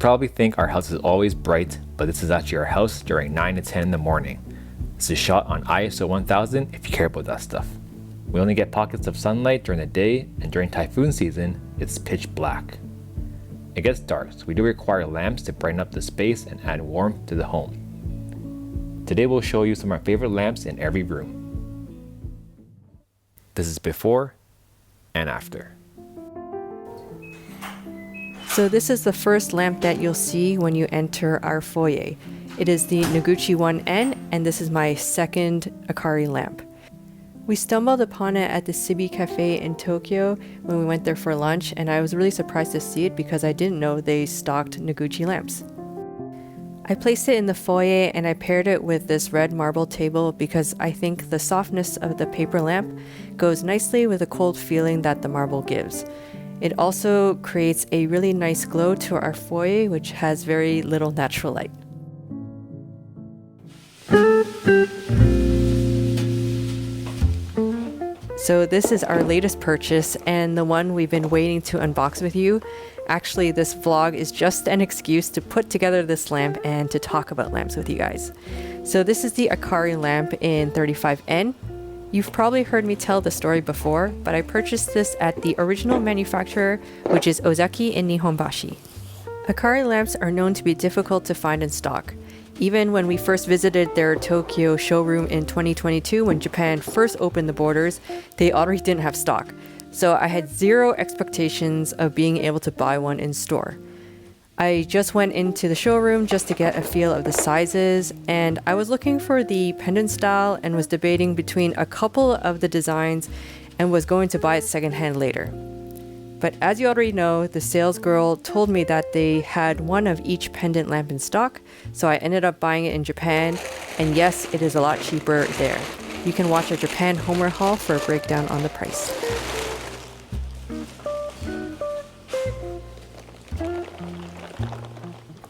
probably think our house is always bright, but this is actually our house during 9 to 10 in the morning. This is shot on ISO 1000 if you care about that stuff. We only get pockets of sunlight during the day, and during typhoon season, it's pitch black. It gets dark, so we do require lamps to brighten up the space and add warmth to the home. Today we'll show you some of our favorite lamps in every room. This is before and after. So this is the first lamp that you'll see when you enter our foyer. It is the Noguchi 1N, and this is my second Akari lamp. We stumbled upon it at the Sibi Cafe in Tokyo when we went there for lunch, and I was really surprised to see it because I didn't know they stocked Noguchi lamps. I placed it in the foyer and I paired it with this red marble table because I think the softness of the paper lamp goes nicely with the cold feeling that the marble gives. It also creates a really nice glow to our foyer, which has very little natural light. So this is our latest purchase and the one we've been waiting to unbox with you. Actually, this vlog is just an excuse to put together this lamp and to talk about lamps with you guys. So this is the Akari lamp in 35N. You've probably heard me tell the story before, but I purchased this at the original manufacturer, which is Ozaki in Nihonbashi. Akari lamps are known to be difficult to find in stock. Even when we first visited their Tokyo showroom in 2022, when Japan first opened the borders, they already didn't have stock. So I had zero expectations of being able to buy one in store. I just went into the showroom just to get a feel of the sizes, and I was looking for the pendant style and was debating between a couple of the designs and was going to buy it secondhand later. But as you already know, the sales girl told me that they had one of each pendant lamp in stock, so I ended up buying it in Japan, and yes, it is a lot cheaper there. You can watch our Japan Homewear haul for a breakdown on the price.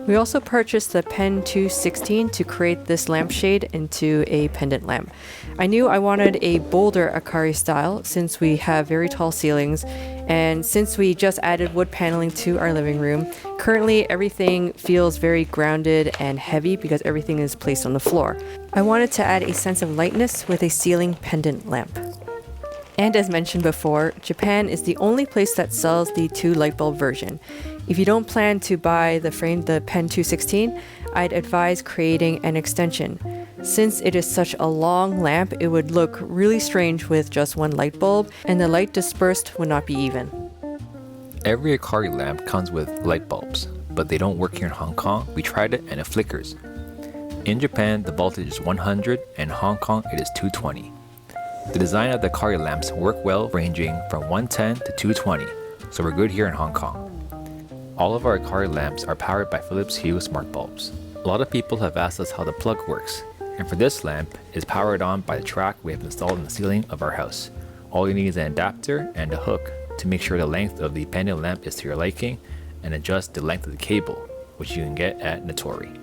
We also purchased the Pen 216 to create this lampshade into a pendant lamp. I knew I wanted a bolder Akari style since we have very tall ceilings, and since we just added wood paneling to our living room, currently everything feels very grounded and heavy because everything is placed on the floor. I wanted to add a sense of lightness with a ceiling pendant lamp. And as mentioned before, Japan is the only place that sells the 2 light bulb version. If you don't plan to buy the Pen 216, I'd advise creating an extension. Since it is such a long lamp, it would look really strange with just one light bulb, and the light dispersed would not be even. Every Akari lamp comes with light bulbs, but they don't work here in Hong Kong. We tried it and it flickers. In Japan, the voltage is 100, and in Hong Kong it is 220. The design of the Akari lamps work well, ranging from 110 to 220, so we're good here in Hong Kong. All of our Akari lamps are powered by Philips Hue smart bulbs. A lot of people have asked us how the plug works, and for this lamp, it's powered on by the track we have installed in the ceiling of our house. All you need is an adapter and a hook to make sure the length of the pendant lamp is to your liking, and adjust the length of the cable, which you can get at Natori.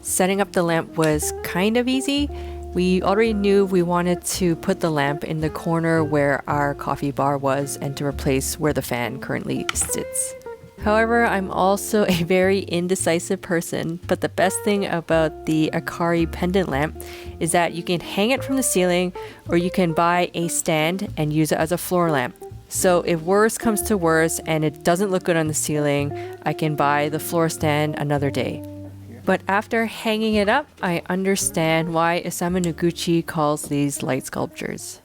Setting up the lamp was kind of easy. We already knew we wanted to put the lamp in the corner where our coffee bar was and to replace where the fan currently sits. However, I'm also a very indecisive person, but the best thing about the Akari pendant lamp is that you can hang it from the ceiling or you can buy a stand and use it as a floor lamp. So if worse comes to worse and it doesn't look good on the ceiling, I can buy the floor stand another day. But after hanging it up, I understand why Isamu Noguchi calls these light sculptures.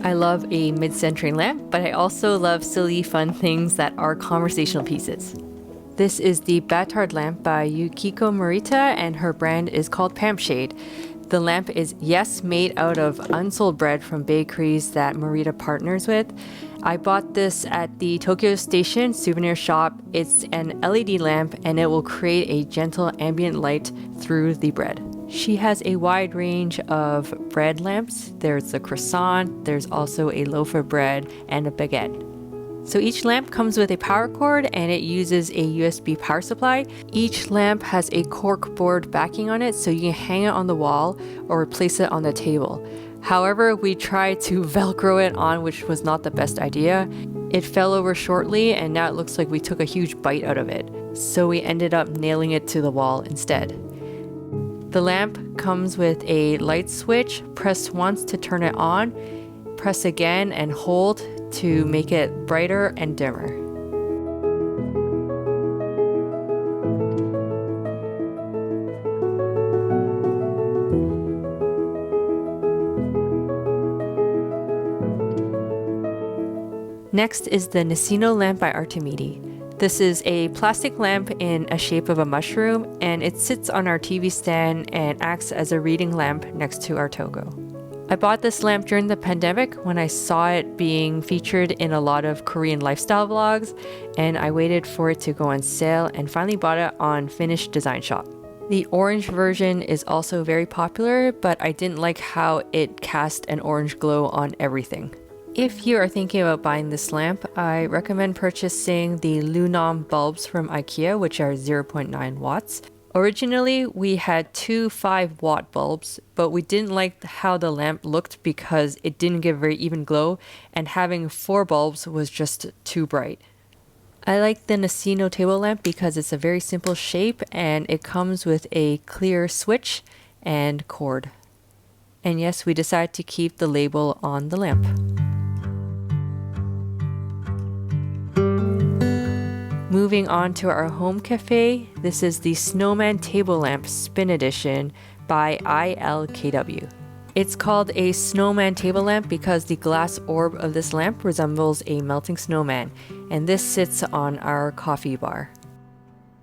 I love a mid-century lamp, but I also love silly, fun things that are conversational pieces. This is the Batard lamp by Yukiko Morita, and her brand is called Pampshade. The lamp is, yes, made out of unsold bread from bakeries that Morita partners with, I bought this at the Tokyo Station souvenir shop. It's an LED lamp and it will create a gentle ambient light through the bread. She has a wide range of bread lamps. There's a croissant, there's also a loaf of bread, and a baguette. So each lamp comes with a power cord and it uses a USB power supply. Each lamp has a cork board backing on it so you can hang it on the wall or place it on the table. However, we tried to Velcro it on, which was not the best idea. It fell over shortly and now it looks like we took a huge bite out of it. So we ended up nailing it to the wall instead. The lamp comes with a light switch. Press once to turn it on, press again and hold to make it brighter and dimmer. Next is the Nessino lamp by Artemide. This is a plastic lamp in a shape of a mushroom, and it sits on our TV stand and acts as a reading lamp next to our togo. I bought this lamp during the pandemic when I saw it being featured in a lot of Korean lifestyle vlogs, and I waited for it to go on sale and finally bought it on Finnish Design Shop. The orange version is also very popular, but I didn't like how it cast an orange glow on everything. If you are thinking about buying this lamp, I recommend purchasing the Lunam bulbs from IKEA, which are 0.9 watts. Originally, we had two 5-watt bulbs, but we didn't like how the lamp looked because it didn't give very even glow, and having 4 bulbs was just too bright. I like the Nessino table lamp because it's a very simple shape and it comes with a clear switch and cord. And yes, we decided to keep the label on the lamp. Moving on to our home cafe, this is the Snowman Table Lamp Spin Edition by ilkw. It's called a snowman table lamp because the glass orb of this lamp resembles a melting snowman, and this sits on our coffee bar.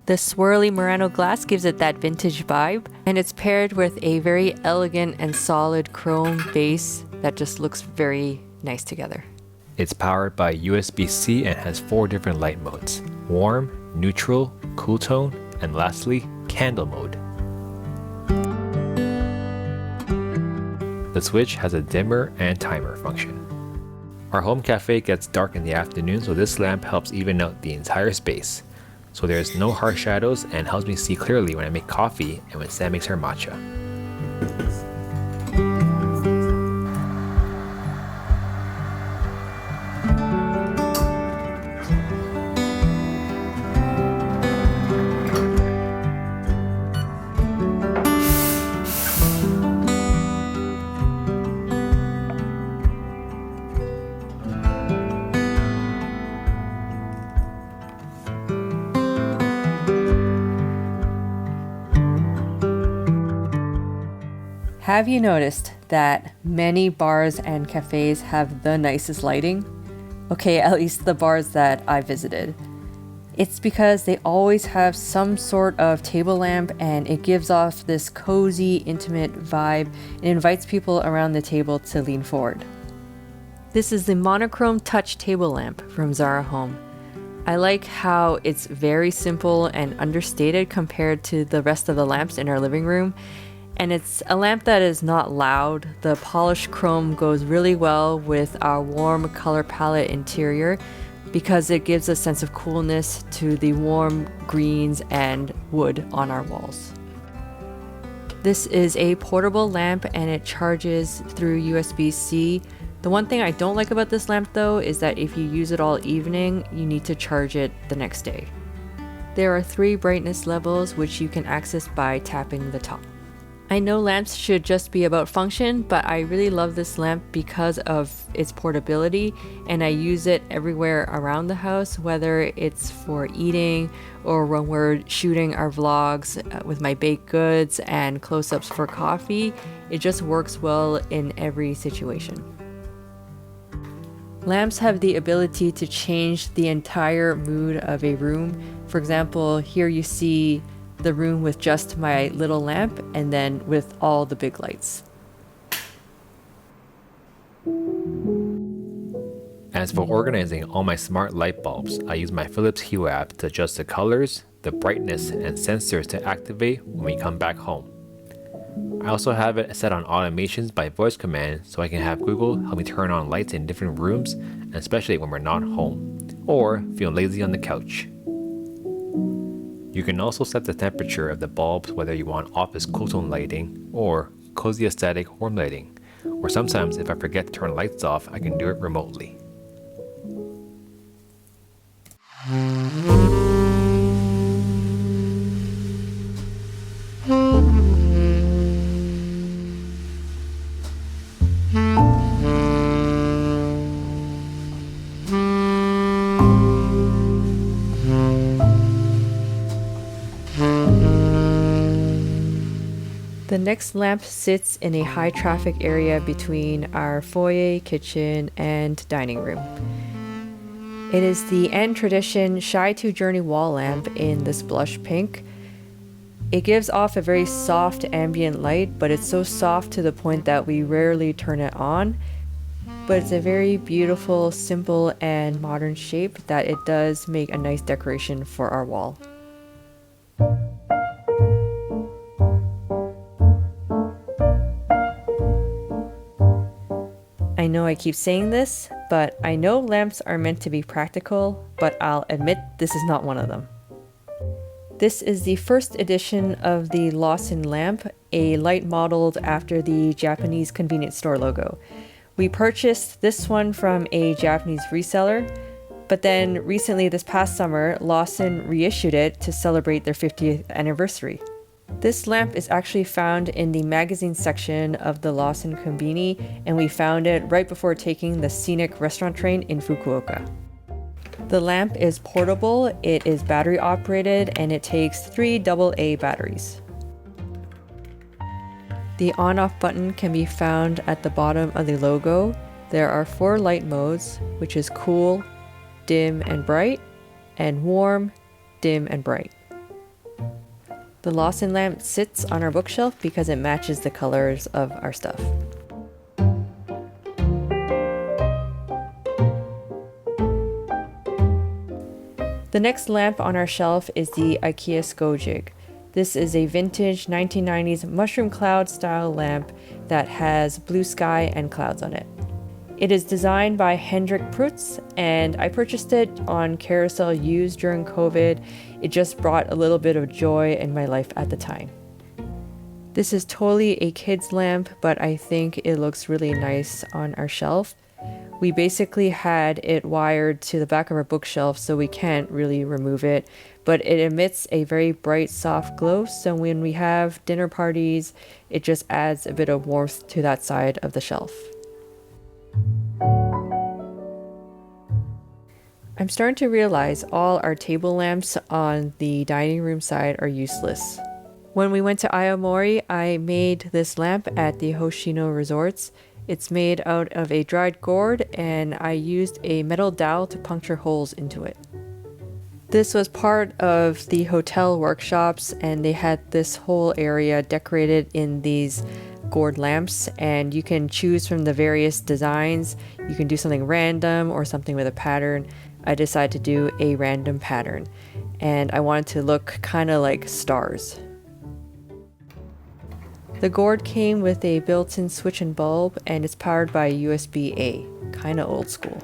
The swirly Murano glass gives it that vintage vibe, and it's paired with a very elegant and solid chrome base that just looks very nice together. It's powered by USB-C and has 4 different light modes: warm, neutral, cool tone, and lastly, candle mode. The switch has a dimmer and timer function. Our home cafe gets dark in the afternoon, so this lamp helps even out the entire space. So there's no harsh shadows and helps me see clearly when I make coffee and when Sam makes her matcha. Have you noticed that many bars and cafes have the nicest lighting? Okay, at least the bars that I visited. It's because they always have some sort of table lamp and it gives off this cozy, intimate vibe and invites people around the table to lean forward. This is the monochrome touch table lamp from Zara Home. I like how it's very simple and understated compared to the rest of the lamps in our living room. And it's a lamp that is not loud. The polished chrome goes really well with our warm color palette interior because it gives a sense of coolness to the warm greens and wood on our walls. This is a portable lamp and it charges through USB-C. The one thing I don't like about this lamp though is that if you use it all evening, you need to charge it the next day. There are 3 brightness levels which you can access by tapping the top. I know lamps should just be about function, but I really love this lamp because of its portability and I use it everywhere around the house, whether it's for eating or when we're shooting our vlogs with my baked goods and close-ups for coffee. It just works well in every situation. Lamps have the ability to change the entire mood of a room. For example, here you see the room with just my little lamp and then with all the big lights. As for organizing all my smart light bulbs, I use my Philips Hue app to adjust the colors, the brightness, and sensors to activate when we come back home. I also have it set on automations by voice command so I can have Google help me turn on lights in different rooms, especially when we're not home, or feel lazy on the couch. You can also set the temperature of the bulbs whether you want office cool tone lighting or cozy aesthetic warm lighting, or sometimes if I forget to turn lights off, I can do it remotely. The next lamp sits in a high traffic area between our foyer, kitchen, and dining room. It is the End Tradition Shy to Journey wall lamp in this blush pink. It gives off a very soft ambient light, but it's so soft to the point that we rarely turn it on. But it's a very beautiful, simple, and modern shape that it does make a nice decoration for our wall. I know I keep saying this, but I know lamps are meant to be practical, but I'll admit this is not one of them. This is the first edition of the Lawson lamp, a light modeled after the Japanese convenience store logo. We purchased this one from a Japanese reseller, but then recently this past summer, Lawson reissued it to celebrate their 50th anniversary. This lamp is actually found in the magazine section of the Lawson Konbini, and we found it right before taking the scenic restaurant train in Fukuoka. The lamp is portable, it is battery operated, and it takes 3 AA batteries. The on-off button can be found at the bottom of the logo. There are 4 light modes, which is cool, dim and bright, and warm, dim and bright. The Lawson lamp sits on our bookshelf because it matches the colors of our stuff. The next lamp on our shelf is the IKEA Skojig. This is a vintage 1990s mushroom cloud style lamp that has blue sky and clouds on it. It is designed by Hendrik Prutz, and I purchased it on Carousel used during COVID. It just brought a little bit of joy in my life at the time. This is totally a kid's lamp, but I think it looks really nice on our shelf. We basically had it wired to the back of our bookshelf, so we can't really remove it, but it emits a very bright, soft glow, so when we have dinner parties, it just adds a bit of warmth to that side of the shelf. I'm starting to realize all our table lamps on the dining room side are useless. When we went to Aomori, I made this lamp at the Hoshino resorts. It's made out of a dried gourd, and I used a metal dowel to puncture holes into it. This was part of the hotel workshops, and they had this whole area decorated in these gourd lamps, and you can choose from the various designs. You can do something random or something with a pattern. I decided to do a random pattern, and I wanted to look kind of like stars. The gourd came with a built-in switch and bulb, and it's powered by USB-A, kind of old school.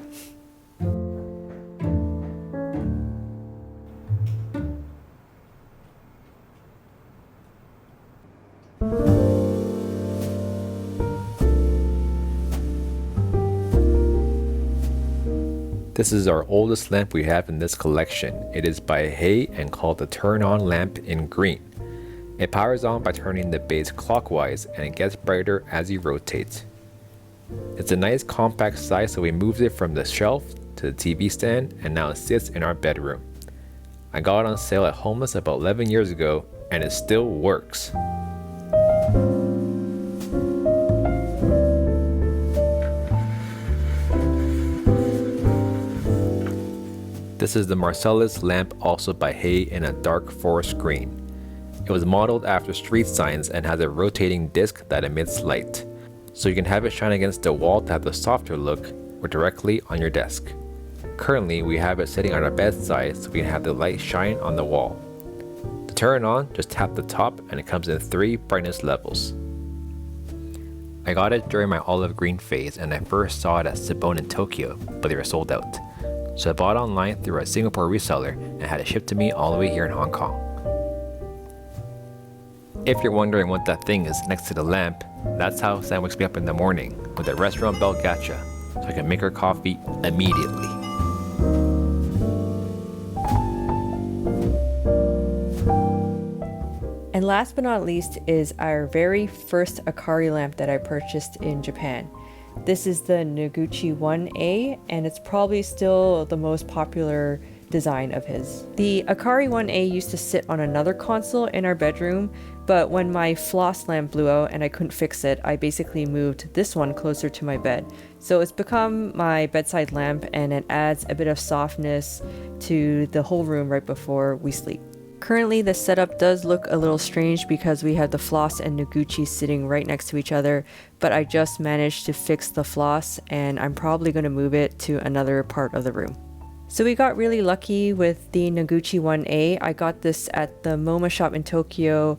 This is our oldest lamp we have in this collection. It is by Hay and called the turn-on lamp in green. It powers on by turning the base clockwise, and it gets brighter as you rotate. It's a nice compact size, so we moved it from the shelf to the TV stand, and now it sits in our bedroom. I got it on sale at Homeless about 11 years ago, and it still works. This is the Marselis lamp, also by Hay, in a dark forest green. It was modeled after street signs and has a rotating disc that emits light. So you can have it shine against the wall to have the softer look, or directly on your desk. Currently, we have it sitting on our bedside so we can have the light shine on the wall. To turn it on, just tap the top and it comes in 3 brightness levels. I got it during my olive green phase and I first saw it at Cibone in Tokyo, but they were sold out. So I bought it online through a Singapore reseller and had it shipped to me all the way here in Hong Kong. If you're wondering what that thing is next to the lamp, that's how Sam wakes me up in the morning with a restaurant bell gacha, so I can make her coffee immediately. And last but not least is our very first akari lamp that I purchased in Japan. This is the Noguchi 1A, and it's probably still the most popular design of his. The Akari 1A used to sit on another console in our bedroom, but when my floss lamp blew out and I couldn't fix it, I basically moved this one closer to my bed. So it's become my bedside lamp, and it adds a bit of softness to the whole room right before we sleep. Currently, the setup does look a little strange because we have the floss and Noguchi sitting right next to each other, but I just managed to fix the floss and I'm probably going to move it to another part of the room. So we got really lucky with the Noguchi 1A. I got this at the MoMA shop in Tokyo.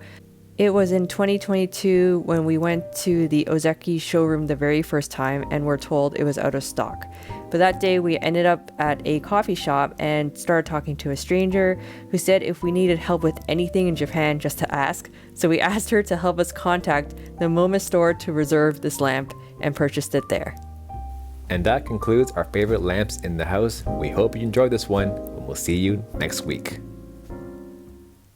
It was in 2022 when we went to the Ozeki showroom the very first time and were told it was out of stock. But that day we ended up at a coffee shop and started talking to a stranger who said if we needed help with anything in Japan just to ask. So we asked her to help us contact the MoMA store to reserve this lamp and purchased it there. And that concludes our favorite lamps in the house. We hope you enjoyed this one, and we'll see you next week.